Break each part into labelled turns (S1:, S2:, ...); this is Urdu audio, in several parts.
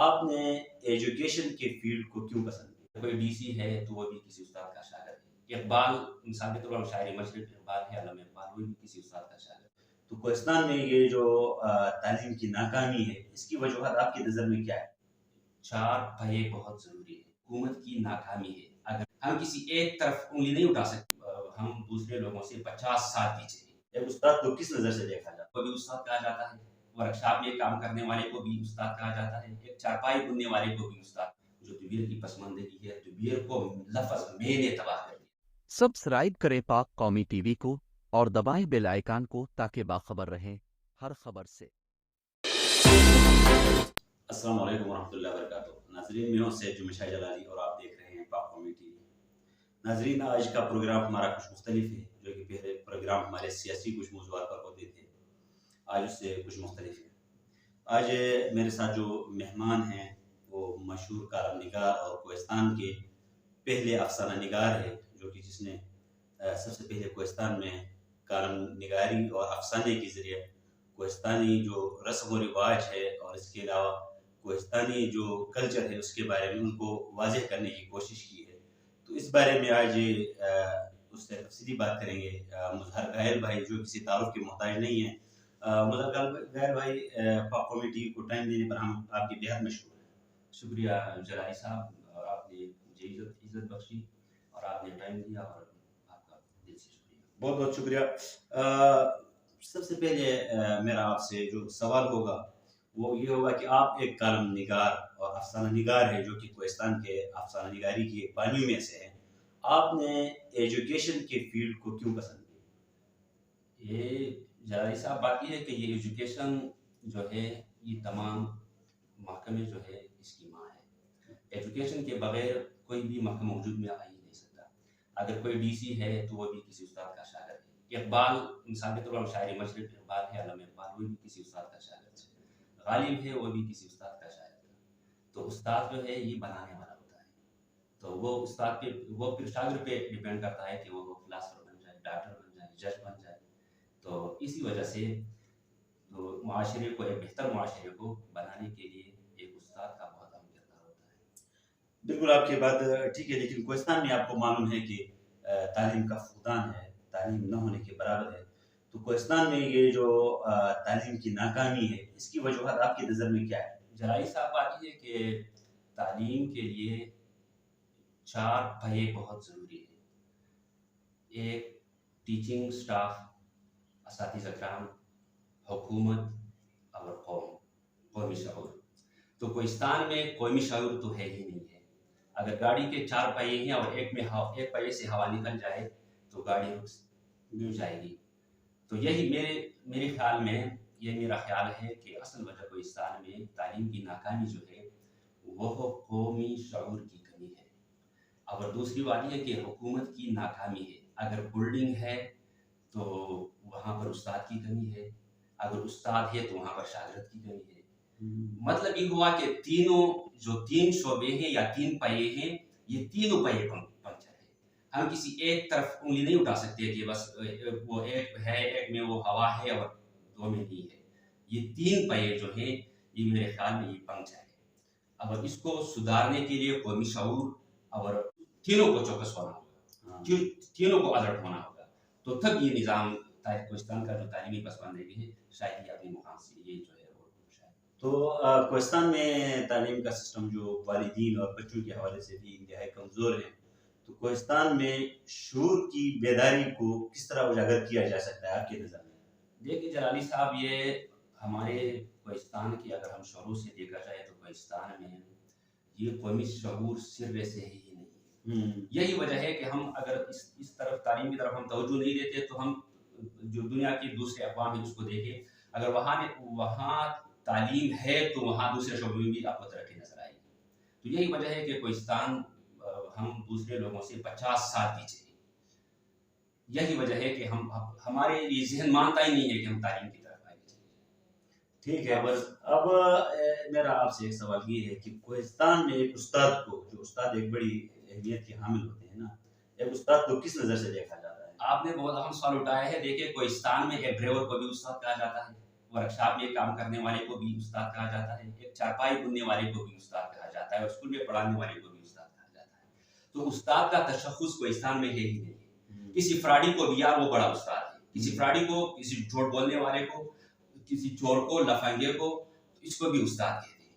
S1: آپ نے ایجوکیشن کے فیلڈ کو کیوں پسند کیا؟
S2: کوئی ڈی سی ہے تو وہ بھی کسی استاد کا شاگرد ہے. اقبال مثال کے طور پر شاعر مشرق اقبال ہے، علامہ اقبال، وہ بھی کسی استاد کا شاگرد ہے.
S1: تو کوہستان میں یہ جو تعلیم کی ناکامی ہے، اس کی وجوہات آپ کی نظر میں کیا ہے؟
S2: 4 پہیے بہت ضروری ہے. حکومت کی ناکامی ہے. اگر ہم کسی ایک طرف انگلی نہیں اٹھا سکتے، ہم دوسرے لوگوں سے 50 سال پیچھے ہیں.
S1: ایک استاد کو کس نظر سے دیکھا جاتا
S2: کو بھی استاد کہا جاتا ہے، ورکشاپ میں کام کرنے والے کو بھی استاد کہا جاتا ہے، ایک چارپائی بننے والے کو بھی استاد. جو طبیعت کی پسماندگی ہے، طبیعت کو لفظ میں نے تباہ کر دیا.
S3: سبسکرائب کریں پاک قومی ٹی وی کو اور دبائیں بیل آئیکن کو تاکہ باخبر رہیں ہر خبر سے.
S1: السلام علیکم ورحمۃ اللہ وبرکاتہ. ناظرین، میں ہوں سید جمعہ شاہ جلالی اور آپ دیکھ رہے ہیں پاک قومی ٹی وی. ناظرین، آج کا پروگرام ہمارا کچھ مختلف ہے. جو کہ پہلے پروگرام ہمارے سیاسی کچھ موضوعات پر ہوتے تھے، آج اس سے کچھ مختلف ہے. آج میرے ساتھ جو مہمان ہیں وہ مشہور کالم نگار اور کوہستان کے پہلے افسانہ نگار ہے، جو کہ جس نے سب سے پہلے کوہستان میں کالم نگاری اور افسانے کے ذریعے کوہستانی جو رسم و رواج ہے اور اس کے علاوہ کوہستانی جو کلچر ہے اس کے بارے میں ان کو واضح کرنے کی کوشش کی ہے. تو اس بارے میں آج اس سے تفصیلی بات کریں گے. مظہر غائل بھائی جو کسی تعارف کے محتاج نہیں ہیں. مظہر غائل بھائی، پاک قومی ٹی وی کو ٹائم دینے پر ہم آپ کی بےحد مشکور ہیں.
S2: شکریہ جلالی صاحب، اور آپ نے مجھے عزت بخشی اور آپ نے ٹائم دیا، اور آپ کا دل سے شکریہ.
S1: بہت بہت شکریہ. سب سے پہلے میرا آپ سے جو سوال ہوگا وہ یہ ہوگا کہ آپ ایک کالم نگار اور افسانہ نگار ہے جو کہ کوہستان کے افسانہ نگاری کی بانیوں میں سے ہیں. آپ نے ایجوکیشن کے فیلڈ کو کیوں پسند کیا؟
S2: یہ جلالی صاحب، بات یہ ہے کہ یہ ایجوکیشن جو ہے یہ تمام محکمے جو ہے اس کی ماں ہے. ایجوکیشن کے بغیر کوئی بھی محکمہ موجود میں آ ہی نہیں سکتا. اگر کوئی ڈی سی ہے تو وہ بھی کسی استاد کا شاگرد ہے. اقبال مثال کے طور پر شاعر مشرق اقبال ہے، علامہ اقبال، وہ بھی کسی استاد کا شاگرد ہے. غالب ہے، وہ بھی کسی استاد کا شاگرد ہے. تو استاد جو ہے یہ بنانے والا ہوتا ہے. تو وہ استاد پہ، وہ پھر شاگرد پہ ڈیپینڈ کرتا ہے کہ وہ فلاسفر بن جائے، ڈاکٹر بن جائے، جج بن جائے. تو اسی وجہ سے تو معاشرے کو، ایک بہتر معاشرے کو بنانے کے لیے ایک استاد کا بہت اہم کردار ہوتا ہے.
S1: بالکل آپ کی بات ٹھیک ہے، لیکن کوہستان میں آپ کو معلوم ہے کہ تعلیم کا فقدان ہے، تعلیم نہ ہونے کے برابر ہے. تو کوہستان میں یہ جو تعلیم کی ناکامی ہے اس کی وجوہات آپ کی نظر میں کیا ہے؟
S2: جلالی صاحب، بات یہ ہے کہ تعلیم کے لیے 4 پہیے بہت ضروری ہے. ایک ٹیچنگ سٹاف، اساتذہ کرام، حکومت اور قومی شعور. تو کوہستان میں قومی شعور تو ہے ہی نہیں ہے. اگر گاڑی کے 4 پہیے ہیں اور ایک پہیے سے ہوا نکل جائے تو گاڑی رک جائے گی. تو یہی میرے خیال میں، یہ میرا خیال ہے کہ اصل وجہ کوہستان میں تعلیم کی ناکامی جو ہے وہ قومی شعور کی کمی ہے. اور دوسری بات یہ ہے کہ حکومت کی ناکامی ہے. اگر بلڈنگ ہے تو وہاں پر استاد کی کمی ہے، اگر استاد ہے تو وہاں پر شاگرد کی کمی ہے. مطلب یہ ہوا کہ تین شعبے ہیں یا 3 پہیے ہیں، یہ تینوں پہیے پنکچر ہے. ہم کسی ایک طرف انگلی نہیں اٹھا سکتے کہ بس وہ ایک ہے، ایک میں وہ ہوا ہے اور 2 میں نہیں ہے. یہ 3 پہیے جو ہیں یہ میرے خیال میں یہ پنکچر ہے. اور اس کو سدھارنے کے لیے قومی شعور اور تینوں کو چوکس ہونا ہوگا، تینوں کو الرٹ ہونا ہوگا. تو تب یہ نظام کوہستان کا جو تعلیمی پسماندگی ہے شاید یہ اپنے مقام سے یہ جو ہے وہ شاید.
S1: تو کوہستان میں تعلیم کا سسٹم جو والدین اور بچوں کے حوالے سے بھی انتہائی کمزور ہے. تو کوہستان میں شعور کی بیداری کو کس طرح اجاگر کیا جا سکتا ہے آپ کی نظر میں؟
S2: دیکھیے جلالی صاحب، یہ ہمارے کوہستان کی اگر ہم شروع سے دیکھا جائے تو کوہستان میں یہ قومی شعور سر سے ہی نہیں ہے. یہی وجہ ہے کہ ہم اگر اس طرف تعلیم کی طرف ہم توجہ نہیں دیتے تو ہم جو دنیا کی دوسرے اقوام ہیں اس کو دیکھیں، اگر وہاں تعلیم ہے تو وہاں دوسرے شعبوں میں بھی آپ کو ترقی نظر آئے گی. تو یہی وجہ ہے کہ کوہستان ہم دوسرے لوگوں سے 50 سال پیچھے ہیں. یہی وجہ ہے کہ ہمارے یہ ذہن مانتا ہی نہیں ہے کہ ہم تعلیم کی طرف آگے چلیں.
S1: ٹھیک ہے، بس اب میرا آپ سے ایک سوال یہ ہے کہ کوہستان میں ایک استاد کو، جو استاد ایک بڑی اہمیت کے حامل ہوتے ہیں نا، ایک استاد کو کس نظر سے دیکھا جاتا ہے؟
S2: آپ نے بہت اہم سوال اٹھایا ہے. دیکھیے کوہستان میں ایک ڈرائیور کو بھی استاد کہا جاتا ہے، ورکشاپ میں کام کرنے والے کو بھی استاد کہا جاتا ہے, ایک چارپائی بننے والے کو بھی استاد کہا جاتا ہے, اور اسکول میں پڑھانے والے کو بھی استاد کہا جاتا ہے. تو استاد کا تشخص کوہستان میں ہے ہی نہیں. کسی فراڈی کو بھی یار وہ بڑا استاد ہے, کسی فراڈی کو, کسی جھوٹ بولنے والے کو, کسی چور کو, لفنگے کو, اس کو بھی استاد کہتے ہیں.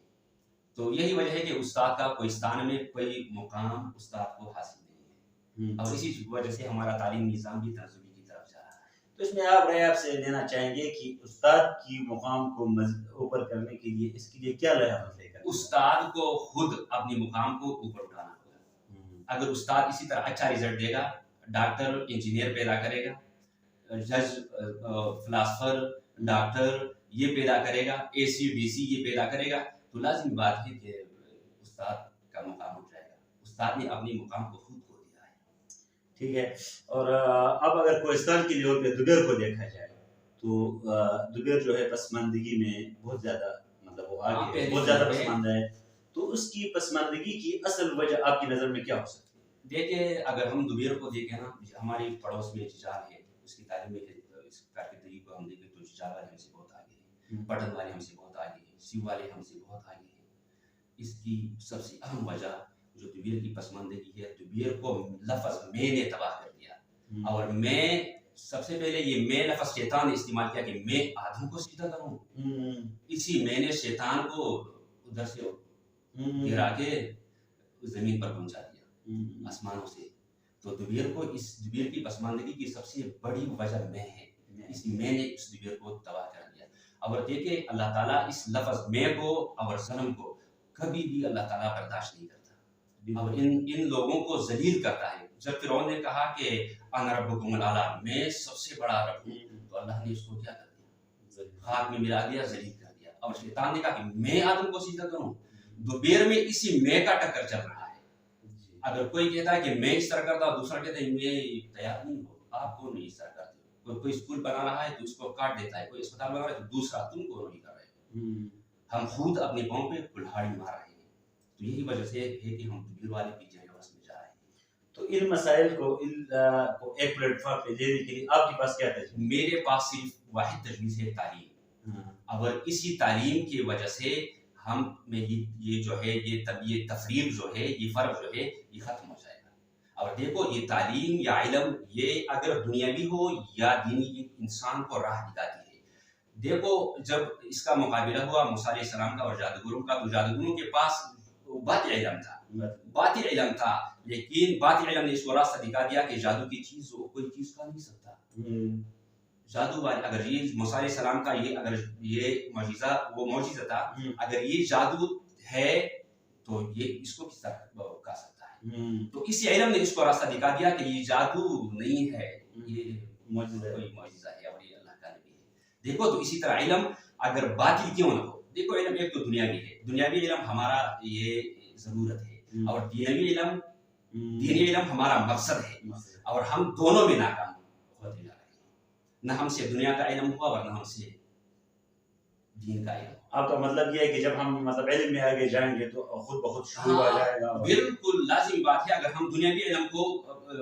S2: تو یہی وجہ ہے کہ استاد کا کوہستان میں کوئی مقام استاد کو حاصل نہیں ہے, اور اسی وجہ سے ہمارا تعلیم نظام بھی تنزلی کی طرف جا رہا ہے.
S1: تو اس میں آپ رائے آپ سے لینا چاہیں گے کہ استاد کی مقام کو اوپر کرنے کے لیے اس کے لیے کیا لائحہ لے کر؟
S2: استاد کو خود اپنے مقام کو اوپر اٹھانا ہوگا. اگر استاد اسی طرح اچھا رزلٹ دے گا, ڈاکٹر انجینئر پیدا کرے گا, جج فلاسفر ڈاکٹر یہ پیدا کرے گا, اے سی ڈی سی یہ پیدا کرے گا, تو لازمی بات ہے کہ استاد کا مقام اٹھ جائے گا. استاد نے اپنے مقام کو خود کھو دیا ہے.
S1: ٹھیک ہے. اور اب اگر کوہستان کے لیول پہ دوبیر کو دیکھا جائے تو دوبیر جو ہے پسماندگی میں بہت زیادہ مطلب وہ آگے ہے, بہت زیادہ پسماندہ ہے. تو اس کی پسماندگی کی اصل وجہ آپ کی نظر میں کیا ہو سکتی ہے؟
S2: دیکھیے, اگر ہم دوبیر کو دیکھیں نا, ہماری پڑوس میں ججال ہے, اس کی تعلیمی اس کارکردگی کو ہم دیکھیں تو ججال والے ہم سے بہت آگے ہیں, پٹن والے ہم سے بہت آگے ہیں, سیو والے ہم سے بہت آگے ہیں. اس کی سب سے اہم وجہ جو دوبیر کی پسماندگی ہے, دوبیر کو لفظ میں نے تباہ کر دیا. اور میں سب سے پہلے یہ میں لفظ شیطان نے استعمال کیا کہ میں آدم کو سجدہ کروں. اسی میں نے شیطان کو ادھر سے گرا کے زمین پر پہنچا دیا آسمانوں سے. تو دوبیر کو, اس دوبیر کی پسماندگی کی سب سے بڑی وجہ میں ہے. اس میں نے اس دوبیر کو تباہ کر دیا. اور دیکھیں اللہ تعالیٰ اس لفظ میں کو اور ظلم کو کبھی بھی اللہ تعالیٰ برداشت نہیں کرتا, اور ان لوگوں کو ذلیل کرتا ہے. جب فرعون نے کہا کہ انا ربکم الاعلی, میں سب سے بڑا رب ہوں, تو اللہ نے اس کو کیا کر دیا, خاک میں ملا دیا, ذلیل کر دیا. اور شیطان نے کہا کہ میں آدم کو سجدہ کروں. دوبیر میں اسی میں کا ٹکر چل رہا ہے. اگر کوئی کہتا ہے کہ میں اس طرح کرتا ہوں, دوسرا کہتا ہے میں تیار نہیں ہو, آپ کو نہیں اس طرح کرتے ہو. کوئی اسکول بنا رہا ہے تو اس کو کاٹ دیتا ہے, کوئی اسپتال بنا رہا ہے تو دوسرا تم کو نہیں کر رہے ہو. ہم خود اپنے پاؤں پہ کلہاڑی مار رہے ہیں. تو یہی وجہ سے ہے کہ ہم دوبیر والے کی جانب میں جا رہے ہیں.
S1: تو ان مسائل کو ایک پلیٹ فارم پہ لینے کے لیے آپ کے پاس کیا تجویز؟
S2: میرے پاس صرف واحد تجویز ہے تعلیم. اور اسی تعلیم کی وجہ سے ہم میں یہ جو ہے یہ تفریق جو ہے, یہ فرق جو ہے, یہ ختم ہو جائے گا. اور دیکھو, یہ تعلیم یا علم یہ اگر دنیاوی ہو یا دینی, انسان کو راہ دکھاتی ہے. دیکھو, جب اس کا مقابلہ ہوا موسیٰ علیہ السلام کا اور جادوگروں کا, تو جادوگروں کے پاس باطل علم تھا, لیکن باطل علم نے اس کو راستہ دکھا دیا کہ جادو کی چیز کوئی چیز کر نہیں سکتا. جادو والے, اگر یہ موسیٰ علیہ السلام کا اگر یہ معجزہ وہ معجزہ تھا, اگر یہ جادو ہے تو یہ اس کو کس طرح کر سکتا ہے. تو اسی علم نے اس کو راستہ دکھا دیا کہ یہ جادو نہیں ہے, یہ کوئی معجزہ ہے اور یہ اللہ کا نبی ہے. دیکھو, تو اسی طرح علم اگر باطل کیوں نہ ہو, دیکھو علم ایک تو دنیاوی ہے, دنیاوی علم ہمارا یہ ضرورت ہے, اور دینی علم ہمارا مقصد ہے, اور ہم دونوں میں ناکام ہوتے جا رہے ہیں. نہ ہم سے دنیا کا علم ہوا اور نہ ہم سے دین کا علم.
S1: آپ کا مطلب یہ ہے کہ جب ہم مطلب علم میں آگے جائیں گے تو خود بخود شروع آ جائے گا.
S2: بالکل لازمی بات ہے. اگر ہم دنیاوی علم کو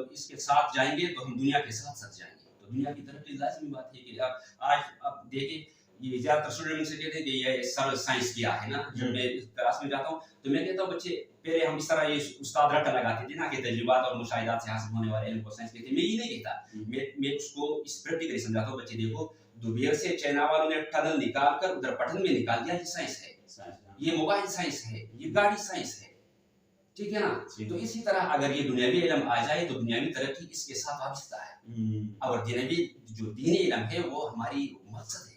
S2: اس کے ساتھ جائیں گے تو ہم دنیا کے ساتھ ساتھ جائیں گے. تو دنیا کی ترقی لازمی بات ہے کہ آج اب دیکھیں, یہ زیادہ تر اسٹوڈنٹ سے کہتے ہیں کہ یہ سر سائنس کیا ہے نا. جب میں کلاس میں جاتا ہوں تو میں کہتا ہوں بچے, پہلے ہم اس طرح یہ استاد رٹا لگاتے تھے نا کہ تجربات اور مشاہدات سے حاصل ہونے والے علم کو سائنس کہتے ہیں. میں یہ نہیں کہتا, میں اس کو اس پریکٹیکلی سمجھاتا ہوں. بچے دیکھو, دوبیر سے چائنا والوں نے ٹنل نکال کر ادھر پٹن میں نکال دیا, یہ سائنس ہے. یہ موبائل سائنس ہے, یہ گاڑی سائنس ہے, ٹھیک ہے نا. تو اسی طرح اگر یہ دنیاوی علم آ جائے تو دنیاوی ترقی اس کے ساتھ وابستہ ہے, اور دینی جو دینی علم ہے وہ ہماری مقصد ہے.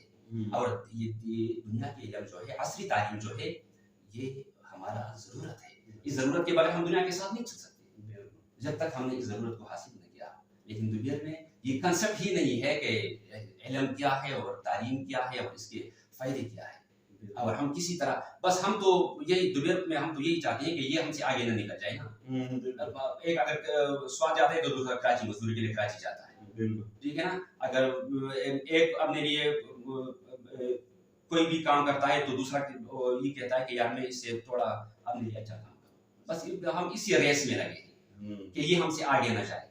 S2: اور یہ دنیا کے علم جو ہے, عصری تعلیم جو ہے, یہ ہمارا ضرورت ہے. اس ضرورت کے بغیر ہم دنیا کے ساتھ نہیں چل سکتے جب تک ہم نے اس ضرورت کو حاصل نہ کیا. لیکن دوبیر میں یہ کنسپٹ ہی نہیں ہے کہ علم کیا ہے اور تعلیم کیا ہے اور اس کے فائدے کیا ہے. اور ہم کسی طرح بس ہم تو یہی دوبیر میں ہم تو یہی چاہتے ہیں کہ یہ ہم سے آگے نہ نکل جائے نا. ایک اگر سواد جاتا ہے تو دوسرا کراچی مزدوری کے لیے کراچی جاتا ہے, ٹھیک ہے نا. اگر ایک اپنے لیے کوئی بھی کام کرتا ہے تو دوسرا یہ کہتا ہے کہ یار میں اس سے تھوڑا اپنے لیے اچھا کام کروں. بس ہم اسی ریس میں لگے ہیں کہ یہ ہم سے آگے نہ جائے.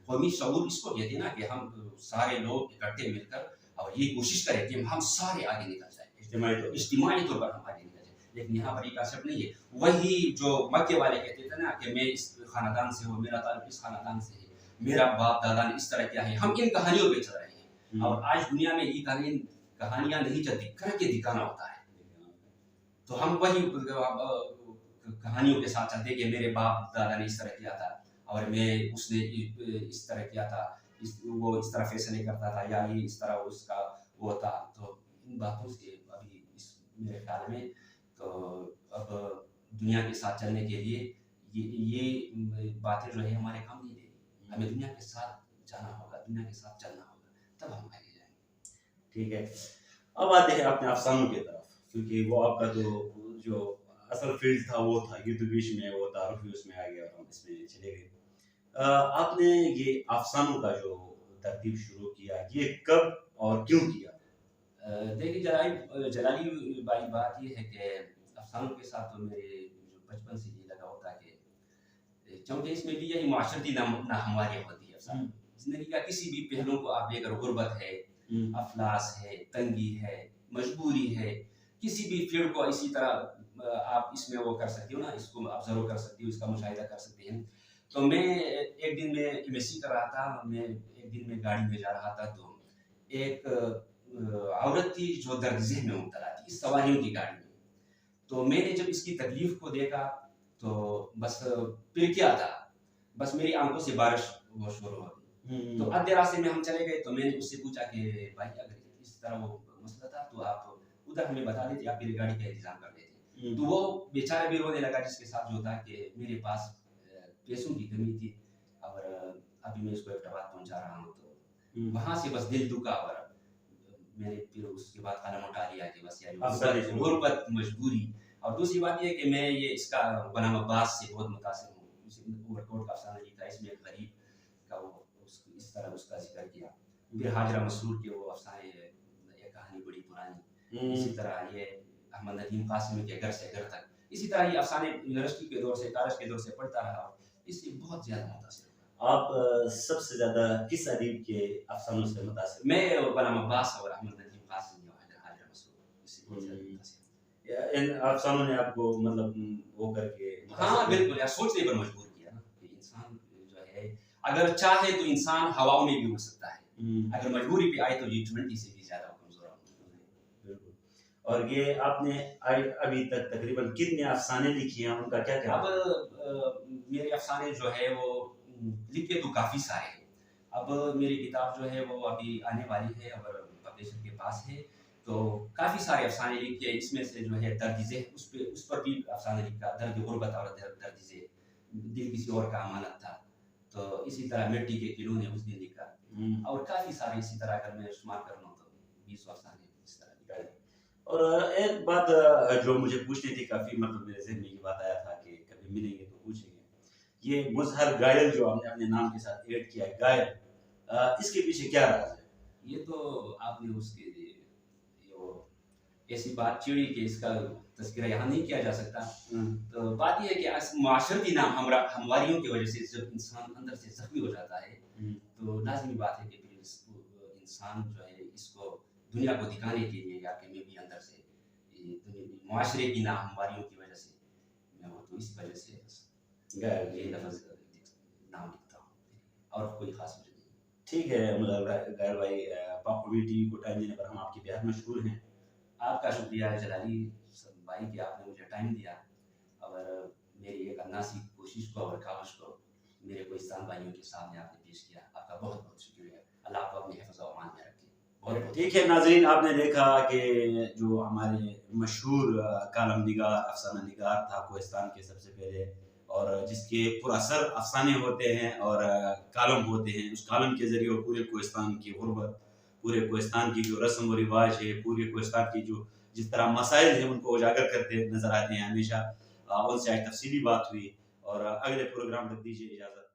S2: قومی شعور اس کو کہتے ہیں نا کہ ہم سارے لوگ اکٹھے مل کر اور یہ کوشش کریں کہ ہم سارے آگے نکل جائیں،
S1: اجتماعی
S2: طور پر ہم آگے نکل جائیں. لیکن یہاں پر یہ کانسیپٹ نہیں ہے. وہی جو مکے والے کہتے تھے نا کہ میں اس خاندان سے ہوں، میرا تعلق اس خاندان سے ہے، میرا باپ دادا نے اس طرح کیا ہے، ہم ان کہانیوں پہ چل رہے ہیں. اور آج دنیا میں یہ کہانیاں نہیں چلتی، کر کے دکھانا ہوتا ہے. تو ہم وہی کہانیوں کے ساتھ چلتے کہ میرے باپ دادا نے اس طرح کیا تھا اور اس نے اس طرح کیا تھا، وہ اس طرح فیصلے کرتا تھا، یا یہ اس طرح اس کا وہ تھا. تو ان باتوں سے ابھی میرے خیال میں تو اب دنیا کے ساتھ چلنے کے لیے یہ باتیں جو ہے ہمارے کام نہیں دے گی. ہمیں دنیا کے ساتھ جانا ہوگا، دنیا کے ساتھ چلنا ہوگا، تب ہم آگے جائیں گے.
S1: ٹھیک ہے. اب آتے ہیں اپنے افسانوں کی طرف، کیونکہ وہ آپ کا جو اصل فیلڈ تھا وہ تھا، یہ تو بیچ میں وہ تعارف بھی اس میں آ گیا اور ہم اس میں چلے گئے. آپ نے یہ افسانوں کا جو ترتیب شروع کیا، یہ کب اور کیوں کیا؟
S2: دیکھیے جلالی بھائی، بات یہ ہے کہ افسانوں کے ساتھ تو میرے جو بچپن سے یہ لگا ہوتا ہے کہ چونکہ اس میں بھی یہی معاشرتی ناہمواری ہوتی ہے. زندگی کا کسی بھی پہلو کو آپ لے کر، غربت ہے، افلاس ہے، تنگی ہے، مجبوری ہے، کسی بھی فیلڈ کو اسی طرح آپ اس میں وہ کر سکتے ہو نا، اس کو آبزرو کر سکتے ہو، اس کا مشاہدہ کر سکتے ہیں. تو میں ایک دن میں MSc کر رہا تھا، میں ایک دن میں گاڑی میں جا رہا تھا، تو ایک عورت تھی جو درد ذہن میں مبتلا تھی، اس سواریوں کی گاڑی میں. تو میں نے جب اس کی تکلیف کو دیکھا تو بس پھر کیا تھا، بس میری آنکھوں سے بارش وہ شروع ہو گئی. تو آدھے راستے میں ہم چلے گئے، تو میں نے اس سے پوچھا کہ بھائی اگر اس طرح وہ مسئلہ تھا تو آپ ادھر ہمیں بتا دیتے، آپ میری گاڑی کا انتظام کر دیتے. تو وہ بیچارہ بھی رونے لگا، جس کے ساتھ جو تھا کہ میرے پاس پیسوں کی کمی تھی اور ابھی میں اس کو ایبٹآباد پہنچا رہا ہوں. تو وہاں سے بس دل دکھا اور میں نے پھر اس کے بعد قلم اٹھا لیا کہ بس یار غربت، مجبوری. اور دوسری بات یہ ہے کہ میں یہ اس کا غلام عباس سے بہت متاثر ہوں. عمر کوٹ کا افسانہ لکھا ہے، اس میں ایک غریب کا وہ اس طرح اس کا ذکر کیا. پھر حاجرہ مسرور کے وہ افسانے، ایک کہانی بڑی پرانی. اسی طرح یہ احمد ندیم قاسمی کے گھر سے گھر تک، اسی طرح یہ افسانے یونیورسٹی کے دور سے، کالج کے دور سے پڑھتا رہا اور اس سے بہت زیادہ متاثر ہوں.
S1: آپ سب سے زیادہ کس ادیب کے افسانوں سے متاثر؟
S2: میں غلام عباس اور احمد ندیم قاسمی اور حاجرہ مسرور، اس سے بہت زیادہ متاثر ہوں.
S1: ان افسانوں نے آپ کو مطلب وہ کر کے؟
S2: ہاں بالکل یار، سوچنے پر مجبور کیا نا کہ انسان جو ہے اگر چاہے تو انسان ہواؤں میں بھی اڑ سکتا ہے، اگر مجبوری پہ آئے تو یہ 20 سے بھی زیادہ کمزور ہے.
S1: اور یہ آپ نے ابھی تک تقریباً کتنے افسانے لکھے ہیں، ان کا کیا کیا؟
S2: اب میرے افسانے جو ہے وہ لکھے تو کافی سارے ہیں. اب میری کتاب جو ہے وہ ابھی آنے والی ہے اور پبلشر کے پاس ہے. تو کافی سارے افسانے لکھے، اس میں سے جو ہے درد ذہن، اس پر بھی افسانے لکھا، درد غربت اور درد ذہن، دل کسی اور کا امانت تھا. تو اسی طرح مٹی کے کھلونے اس نے لکھا، اور کافی سارے اسی طرح اگر میں شمار کر لوں تو 20 افسانے اس طرح لکھا.
S1: اور ایک بات جو مجھے پوچھنی تھی، کافی مطلب میرے ذہن میں یہ بات آیا تھا کہ کبھی ملیں گے تو پوچھیں گے، یہ مظہر گائل جو ہم نے اپنے نام کے ساتھ ایڈ کیا ہے، گائل، اس کے پیچھے کیا راز ہے؟
S2: یہ تو آپ نے اس کے ایسی بات چھیڑی کہ اس کا تذکرہ یہاں نہیں کیا جا سکتا. تو بات یہ ہے کہ معاشرتی ہمواریوں کی وجہ سے جب انسان اندر سے زخمی ہو جاتا ہے تو لازمی بات ہے کہ پھر انسان جو ہے اس کو دنیا کو دکھانے کے لیے، یا کہ میں بھی اندر سے معاشرے کی ناہمواریوں کی وجہ سے میں وہ، تو اس وجہ سے یہ لفظ نام لکھتا ہوں، اور کوئی خاص وجہ نہیں.
S1: ٹھیک ہے غیر بھائی، پاک کمیٹی کو ٹائم دینے پر ہم آپ کے بہت مشکور ہیں.
S2: آپ کا شکریہ جلالی بھائی کہ آپ نے مجھے ٹائم دیا اور میری ایک اناسی کوشش کو اور کاوش کو میرے کوہستان بھائیوں کے سامنے آپ نے پیش کیا. آپ کا بہت بہت شکریہ. اللہ آپ کو اپنے حفظ و امان میں رکھے.
S1: ٹھیک ہے ناظرین، آپ نے دیکھا کہ جو ہمارے مشہور کالم نگار، افسانہ نگار تھا کوہستان کے سب سے پہلے، اور جس کے پر اثر افسانے ہوتے ہیں اور کالم ہوتے ہیں، اس کالم کے ذریعے وہ پورے کوہستان کی غربت، پورے کوہستان کی جو رسم و رواج ہے، پورے کوہستان کی جو جس طرح مسائل ہیں ان کو اجاگر کرتے نظر آتے ہیں ہمیشہ. ان سے آج تفصیلی بات ہوئی، اور اگلے پروگرام تک دیجیے اجازت.